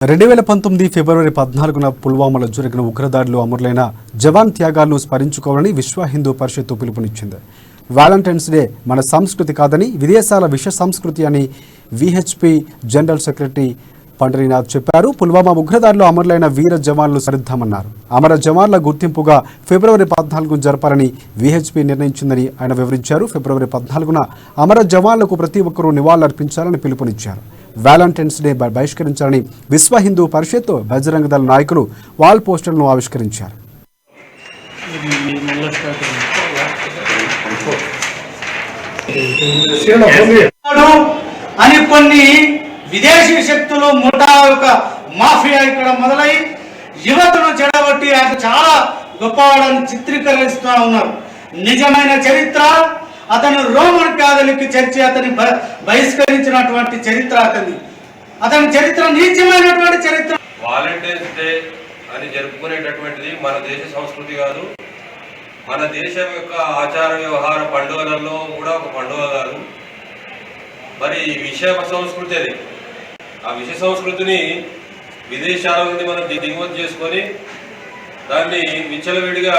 2019 ఫిబ్రవరి 14న పుల్వామాలో జరిగిన ఉగ్రదాడిలో అమరులైన జవాన్ త్యాగాలను స్మరించుకోవాలని విశ్వ హిందూ పరిషత్తు పిలుపునిచ్చింది. వాలంటైన్స్ డే మన సంస్కృతి కాదని, విదేశాల విష సంస్కృతి అని విహెచ్పి జనరల్ సెక్రటరీ పండరీనాథ్ చెప్పారు. పుల్వామా ఉగ్రదాడిలో అమరులైన వీర జవాన్లు స్మరిద్దామన్నారు. అమర జవాన్ల గుర్తింపుగా ఫిబ్రవరి 14ను జరపాలని విహెచ్పి నిర్ణయించిందని ఆయన వివరించారు. ఫిబ్రవరి 14న అమర జవాన్లకు ప్రతి ఒక్కరూ నివాళులర్పించాలని పిలుపునిచ్చారు. వాలంటైన్స్ డే బహిష్కరించాలని విశ్వ హిందూ పరిషత్, బజరంగ దళ నాయకులు వాల్ పోస్టర్లను ఆవిష్కరించారు. అని కొన్ని విదేశీ శక్తులు ముఠా యొక్క మాఫియా ఇక్కడ మొదలై యువతను చెడగొట్టి అది చాలా గొప్పవాడని చిత్రీకరిస్తూ ఉన్నారు. నిజమైన చరిత్ర అతను రోమన్ క్యాథలిక్ చర్చి అతని బహిష్కరించినటువంటి చరిత్ర అతని చరిత్ర నీచమైనటువంటి చరిత్ర. వాలంటైన్స్ డే అని జరుపుకునేటటువంటిది మన దేశ సంస్కృతి కాదు, మన దేశం యొక్క ఆచార వ్యవహార పండుగలలో కూడా ఒక పండుగ కాదు. మరి విష సంస్కృతి అది. ఆ విష సంస్కృతిని విదేశాల నుండి మనం దిగుమతి చేసుకొని దాన్ని విచ్చలవిడిగా